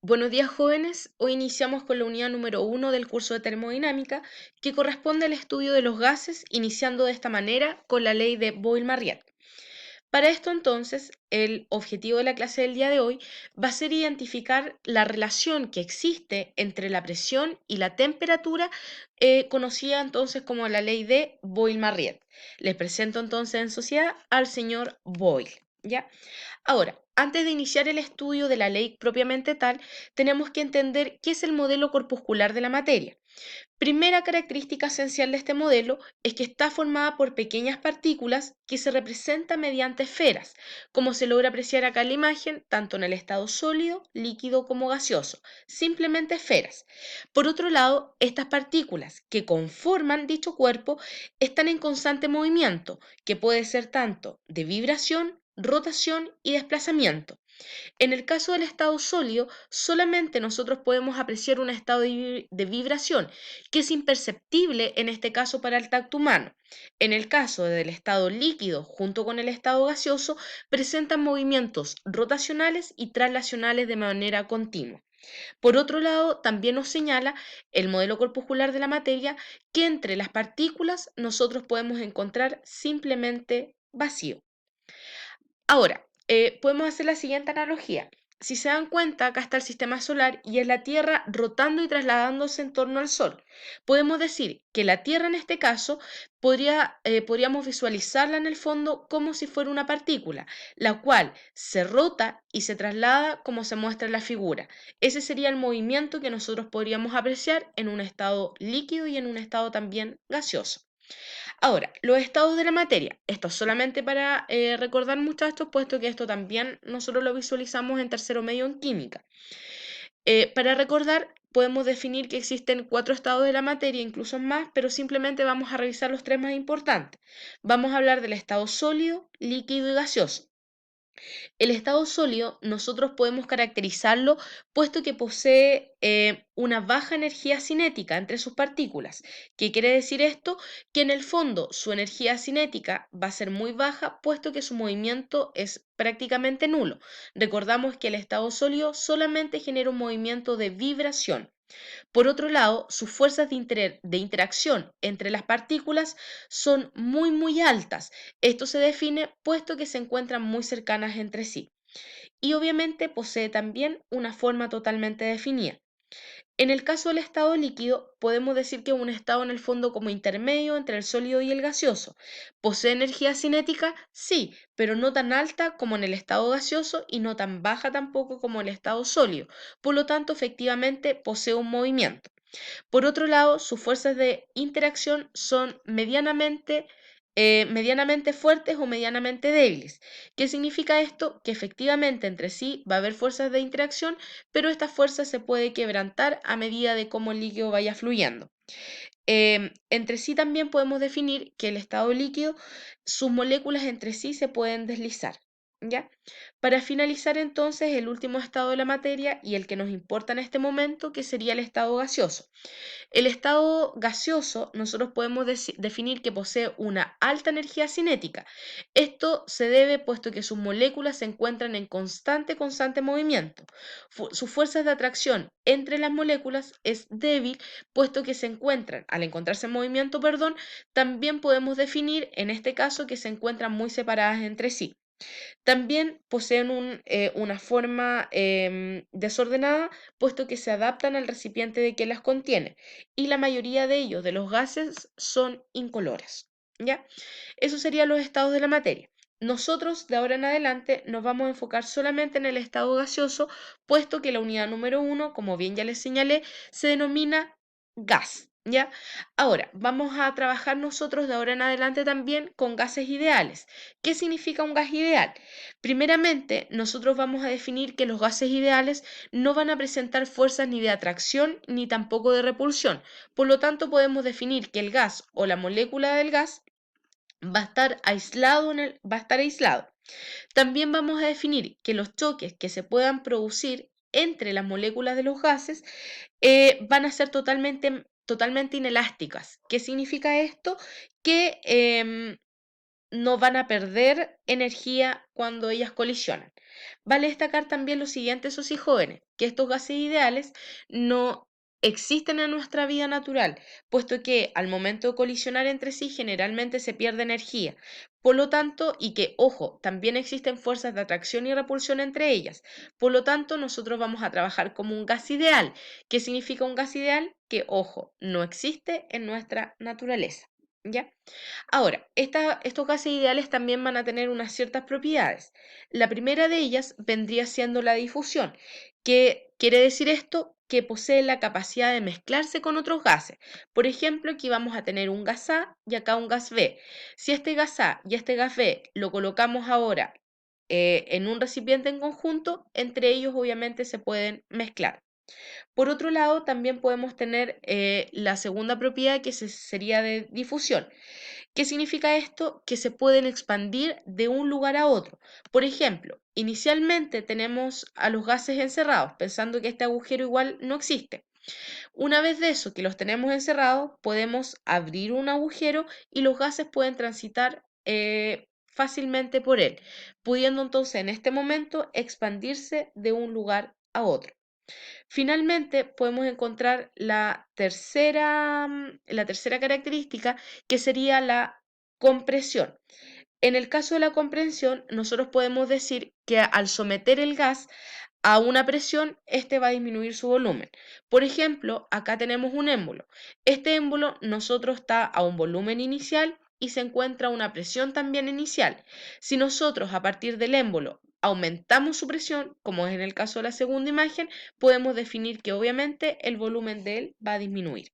Buenos días, jóvenes. Hoy iniciamos con la unidad número 1 del curso de termodinámica, que corresponde al estudio de los gases, iniciando de esta manera con la ley de Boyle-Marriott. Para esto, entonces, el objetivo de la clase del día de hoy va a ser identificar la relación que existe entre la presión y la temperatura, conocida entonces como la ley de Boyle-Marriott. Les presento entonces en sociedad al señor Boyle, ¿ya? Ahora, antes de iniciar el estudio de la ley propiamente tal, tenemos que entender qué es el modelo corpuscular de la materia. Primera característica esencial de este modelo es que está formada por pequeñas partículas que se representan mediante esferas, como se logra apreciar acá en la imagen, tanto en el estado sólido, líquido como gaseoso, simplemente esferas. Por otro lado, estas partículas que conforman dicho cuerpo están en constante movimiento, que puede ser tanto de vibración, rotación y desplazamiento. En el caso del estado sólido, solamente nosotros podemos apreciar un estado de vibración, que es imperceptible en este caso para el tacto humano. En el caso del estado líquido, junto con el estado gaseoso, presentan movimientos rotacionales y traslacionales de manera continua. Por otro lado, también nos señala el modelo corpuscular de la materia que entre las partículas nosotros podemos encontrar simplemente vacío. Ahora, podemos hacer la siguiente analogía. Si se dan cuenta, acá está el sistema solar y es la Tierra rotando y trasladándose en torno al Sol. Podemos decir que la Tierra en este caso podríamos visualizarla en el fondo como si fuera una partícula, la cual se rota y se traslada como se muestra en la figura. Ese sería el movimiento que nosotros podríamos apreciar en un estado líquido y en un estado también gaseoso. Ahora, los estados de la materia. Esto solamente para recordar, muchachos, puesto que esto también nosotros lo visualizamos en tercero medio en química. Para recordar, podemos definir que existen cuatro estados de la materia, incluso más, pero simplemente vamos a revisar los tres más importantes. Vamos a hablar del estado sólido, líquido y gaseoso. El estado sólido nosotros podemos caracterizarlo puesto que posee una baja energía cinética entre sus partículas. ¿Qué quiere decir esto? Que en el fondo su energía cinética va a ser muy baja puesto que su movimiento es prácticamente nulo. Recordamos que el estado sólido solamente genera un movimiento de vibración. Por otro lado, sus fuerzas de interacción entre las partículas son muy altas. Esto se define puesto que se encuentran muy cercanas entre sí. Y obviamente posee también una forma totalmente definida. En el caso del estado líquido, podemos decir que es un estado en el fondo como intermedio entre el sólido y el gaseoso. ¿Posee energía cinética? Sí, pero no tan alta como en el estado gaseoso y no tan baja tampoco como el estado sólido. Por lo tanto, efectivamente posee un movimiento. Por otro lado, sus fuerzas de interacción son medianamente fuertes o medianamente débiles. ¿Qué significa esto? Que efectivamente entre sí va a haber fuerzas de interacción, pero esta fuerza se puede quebrantar a medida de cómo el líquido vaya fluyendo. Entre sí también podemos definir que el estado líquido, sus moléculas entre sí se pueden deslizar. ¿Ya? Para finalizar entonces el último estado de la materia y el que nos importa en este momento, que sería el estado gaseoso. El estado gaseoso nosotros podemos definir que posee una alta energía cinética. Esto se debe puesto que sus moléculas se encuentran en constante movimiento. Sus fuerzas de atracción entre las moléculas es débil, puesto que se encuentran, al encontrarse en movimiento, perdón, también podemos definir en este caso que se encuentran muy separadas entre sí. También poseen una forma desordenada, puesto que se adaptan al recipiente de que las contiene, y la mayoría de ellos, de los gases, son incolores. ¿Ya? Eso serían los estados de la materia. Nosotros de ahora en adelante nos vamos a enfocar solamente en el estado gaseoso, puesto que la unidad número 1, como bien ya les señalé, se denomina gas. ¿Ya? Ahora, vamos a trabajar nosotros de ahora en adelante también con gases ideales. ¿Qué significa un gas ideal? Primeramente, nosotros vamos a definir que los gases ideales no van a presentar fuerzas ni de atracción ni tampoco de repulsión. Por lo tanto, podemos definir que el gas o la molécula del gas va a estar aislado. También vamos a definir que los choques que se puedan producir entre las moléculas de los gases van a ser totalmente inelásticas. ¿Qué significa esto? Que no van a perder energía cuando ellas colisionan. Vale destacar también lo siguiente, esos y jóvenes, que estos gases ideales no existen en nuestra vida natural, puesto que al momento de colisionar entre sí generalmente se pierde energía. Por lo tanto, y que, ojo, también existen fuerzas de atracción y repulsión entre ellas. Por lo tanto, nosotros vamos a trabajar como un gas ideal. ¿Qué significa un gas ideal? Que, ojo, no existe en nuestra naturaleza. ¿Ya? Ahora, estos gases ideales también van a tener unas ciertas propiedades. La primera de ellas vendría siendo la difusión. ¿Qué quiere decir esto? Que posee la capacidad de mezclarse con otros gases. Por ejemplo, aquí vamos a tener un gas A y acá un gas B. Si este gas A y este gas B lo colocamos ahora en un recipiente en conjunto, entre ellos obviamente se pueden mezclar. Por otro lado, también podemos tener la segunda propiedad que sería de difusión. ¿Qué significa esto? Que se pueden expandir de un lugar a otro. Por ejemplo, inicialmente tenemos a los gases encerrados, pensando que este agujero igual no existe. Una vez de eso, que los tenemos encerrados, podemos abrir un agujero y los gases pueden transitar fácilmente por él, pudiendo entonces en este momento expandirse de un lugar a otro. Finalmente, podemos encontrar la tercera característica, que sería la compresión. En el caso de la compresión, nosotros podemos decir que al someter el gas a una presión, este va a disminuir su volumen. Por ejemplo, acá tenemos un émbolo. Este émbolo nosotros está a un volumen inicial y se encuentra a una presión también inicial. Si nosotros a partir del émbolo aumentamos su presión, como es en el caso de la segunda imagen, podemos definir que obviamente el volumen de él va a disminuir.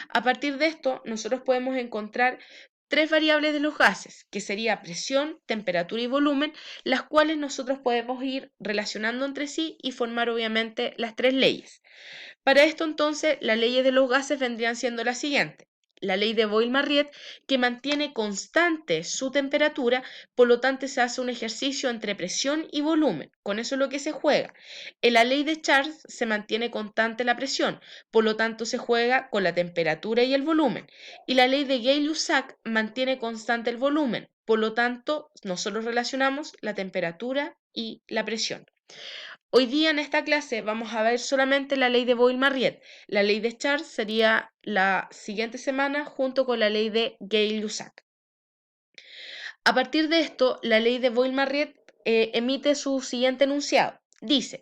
A partir de esto, nosotros podemos encontrar tres variables de los gases, que sería presión, temperatura y volumen, las cuales nosotros podemos ir relacionando entre sí y formar obviamente las tres leyes. Para esto entonces, las leyes de los gases vendrían siendo las siguientes. La ley de Boyle-Marriott, que mantiene constante su temperatura, por lo tanto se hace un ejercicio entre presión y volumen, con eso es lo que se juega. En la ley de Charles se mantiene constante la presión, por lo tanto se juega con la temperatura y el volumen. Y la ley de Gay-Lussac mantiene constante el volumen, por lo tanto nosotros relacionamos la temperatura y la presión. Hoy día en esta clase vamos a ver solamente la ley de Boyle-Marriott. La ley de Charles sería la siguiente semana junto con la ley de Gay-Lussac. A partir de esto, la ley de Boyle-Marriott emite su siguiente enunciado. Dice,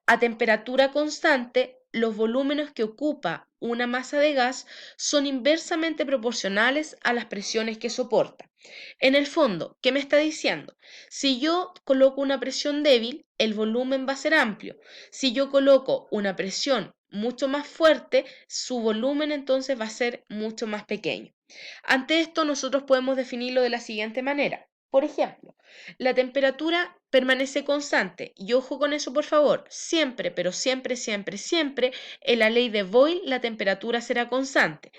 a temperatura constante, los volúmenes que ocupa una masa de gas son inversamente proporcionales a las presiones que soporta. En el fondo, ¿qué me está diciendo? Si yo coloco una presión débil, el volumen va a ser amplio. Si yo coloco una presión mucho más fuerte, su volumen entonces va a ser mucho más pequeño. Ante esto, nosotros podemos definirlo de la siguiente manera. Por ejemplo, la temperatura permanece constante. Y ojo con eso, por favor. Siempre, pero siempre, siempre, siempre, en la ley de Boyle, la temperatura será constante.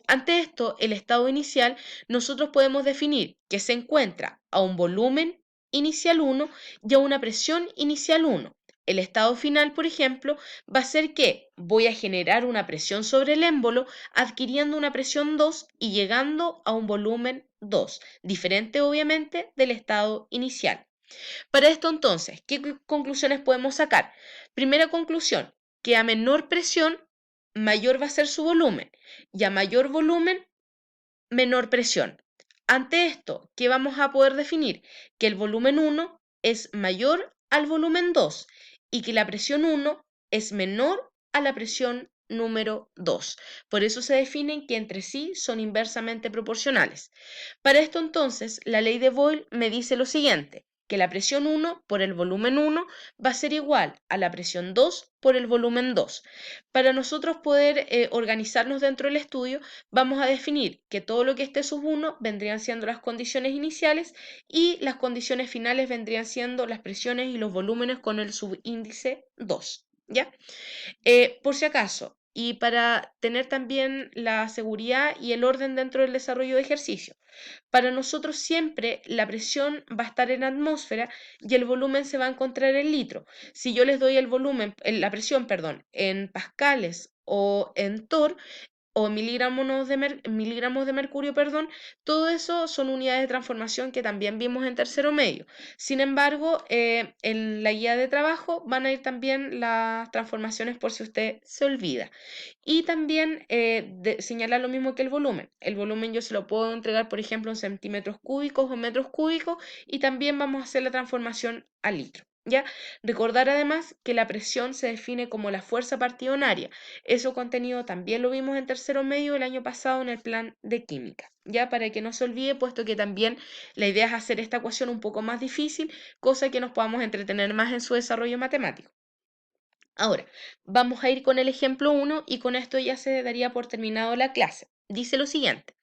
Ante esto, el estado inicial, nosotros podemos definir que se encuentra a un volumen inicial 1 y a una presión inicial 1. El estado final, por ejemplo, va a ser que voy a generar una presión sobre el émbolo adquiriendo una presión 2 y llegando a un volumen 2, diferente obviamente del estado inicial. Para esto entonces, ¿qué conclusiones podemos sacar? Primera conclusión, que a menor presión, mayor va a ser su volumen y a mayor volumen, menor presión. Ante esto, ¿qué vamos a poder definir? Que el volumen 1 es mayor al volumen 2 y que la presión 1 es menor a la presión número 2. Por eso se definen que entre sí son inversamente proporcionales. Para esto entonces, la ley de Boyle me dice lo siguiente, que la presión 1 por el volumen 1 va a ser igual a la presión 2 por el volumen 2. Para nosotros poder organizarnos dentro del estudio, vamos a definir que todo lo que esté sub 1 vendrían siendo las condiciones iniciales y las condiciones finales vendrían siendo las presiones y los volúmenes con el subíndice 2. ¿Ya? Por si acaso, y para tener también la seguridad y el orden dentro del desarrollo de ejercicio. Para nosotros siempre la presión va a estar en atmósfera y el volumen se va a encontrar en litro. Si yo les doy el volumen, la presión, perdón, en pascales o en torr, o miligramos de mercurio, perdón, todo eso son unidades de transformación que también vimos en tercero medio. Sin embargo, en la guía de trabajo van a ir también las transformaciones por si usted se olvida. Y también señalar lo mismo que el volumen. El volumen yo se lo puedo entregar, por ejemplo, en centímetros cúbicos o metros cúbicos, y también vamos a hacer la transformación a litro. ¿Ya? Recordar además que la presión se define como la fuerza partida en área. Eso contenido también lo vimos en tercero medio el año pasado en el plan de química. Ya para que no se olvide, puesto que también la idea es hacer esta ecuación un poco más difícil, cosa que nos podamos entretener más en su desarrollo matemático. Ahora, vamos a ir con el ejemplo 1 y con esto ya se daría por terminado la clase. Dice lo siguiente.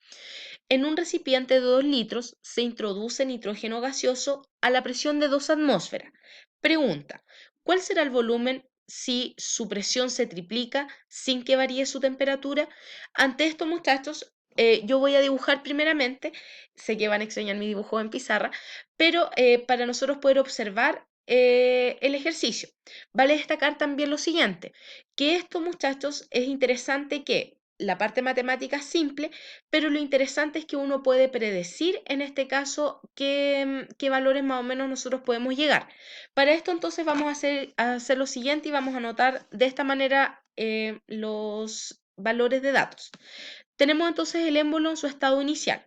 En un recipiente de 2 litros se introduce nitrógeno gaseoso a la presión de 2 atmósferas. Pregunta, ¿cuál será el volumen si su presión se triplica sin que varíe su temperatura? Ante esto, muchachos, yo voy a dibujar primeramente, sé que van a extrañar mi dibujo en pizarra, pero para nosotros poder observar el ejercicio. Vale destacar también lo siguiente, que esto, muchachos, es interesante que la parte matemática es simple, pero lo interesante es que uno puede predecir en este caso qué valores más o menos nosotros podemos llegar. Para esto entonces vamos a hacer lo siguiente y vamos a anotar de esta manera los valores de datos. Tenemos entonces el émbolo en su estado inicial.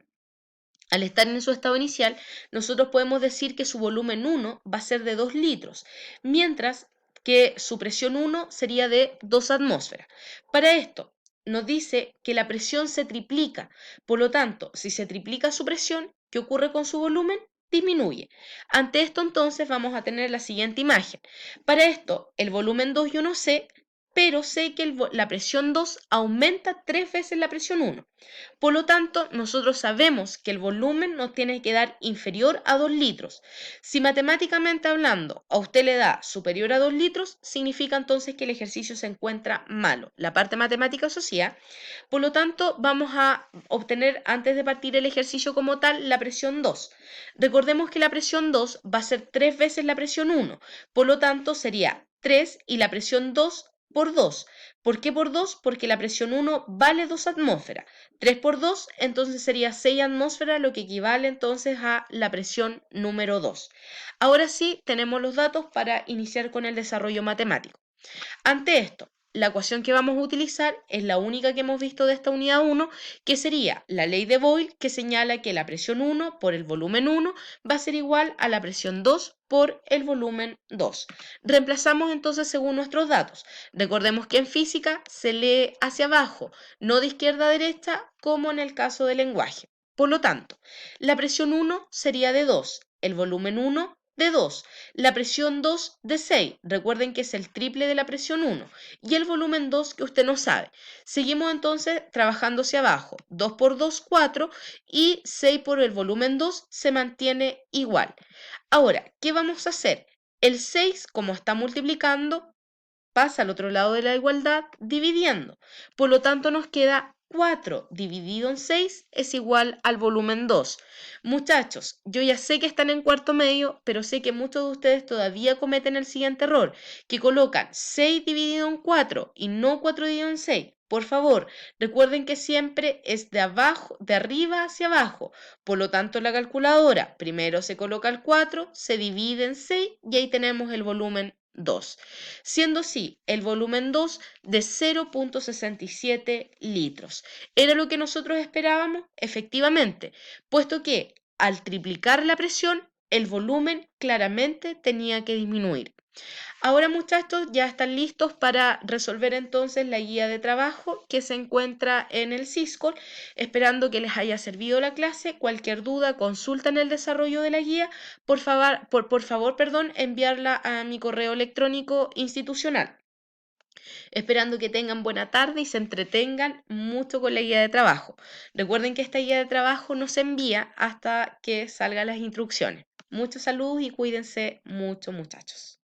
Al estar en su estado inicial, nosotros podemos decir que su volumen 1 va a ser de 2 litros, mientras que su presión 1 sería de 2 atmósferas. Para esto, nos dice que la presión se triplica. Por lo tanto, si se triplica su presión, ¿qué ocurre con su volumen? Disminuye. Ante esto, entonces, vamos a tener la siguiente imagen. Para esto, el volumen 2 yo no sé, pero sé que la presión 2 aumenta 3 veces la presión 1. Por lo tanto, nosotros sabemos que el volumen nos tiene que dar inferior a 2 litros. Si matemáticamente hablando a usted le da superior a 2 litros, significa entonces que el ejercicio se encuentra malo. La parte matemática asociada. Por lo tanto, vamos a obtener antes de partir el ejercicio como tal la presión 2. Recordemos que la presión 2 va a ser 3 veces la presión 1. Por lo tanto, sería 3 y la presión 2 por 2. ¿Por qué por 2? Porque la presión 1 vale 2 atmósferas. 3 por 2, entonces sería 6 atmósferas, lo que equivale entonces a la presión número 2. Ahora sí, tenemos los datos para iniciar con el desarrollo matemático. Ante esto, la ecuación que vamos a utilizar es la única que hemos visto de esta unidad 1, que sería la ley de Boyle, que señala que la presión 1 por el volumen 1 va a ser igual a la presión 2 por el volumen 2. Reemplazamos entonces según nuestros datos. Recordemos que en física se lee hacia abajo, no de izquierda a derecha, como en el caso del lenguaje. Por lo tanto, la presión 1 sería de 2, el volumen 1 de 2, la presión 2 de 6, recuerden que es el triple de la presión 1, y el volumen 2 que usted no sabe. Seguimos entonces trabajando hacia abajo, 2 por 2, 4, y 6 por el volumen 2 se mantiene igual. Ahora, ¿qué vamos a hacer? El 6, como está multiplicando, pasa al otro lado de la igualdad dividiendo. Por lo tanto, nos queda 4 dividido en 6 es igual al volumen 2. Muchachos, yo ya sé que están en cuarto medio, pero sé que muchos de ustedes todavía cometen el siguiente error, que colocan 6 dividido en 4 y no 4 dividido en 6. Por favor, recuerden que siempre es de abajo, de arriba hacia abajo. Por lo tanto, en la calculadora primero se coloca el 4, se divide en 6 y ahí tenemos el volumen 2, siendo así el volumen 2 de 0.67 litros. ¿Era lo que nosotros esperábamos? Efectivamente, puesto que al triplicar la presión, el volumen claramente tenía que disminuir. Ahora, muchachos, ya están listos para resolver entonces la guía de trabajo que se encuentra en el Siscol, esperando que les haya servido la clase. Cualquier duda, consulta en el desarrollo de la guía, por favor, perdón, enviarla a mi correo electrónico institucional. Esperando que tengan buena tarde y se entretengan mucho con la guía de trabajo. Recuerden que esta guía de trabajo no se envía hasta que salgan las instrucciones. Muchos saludos y cuídense mucho, muchachos.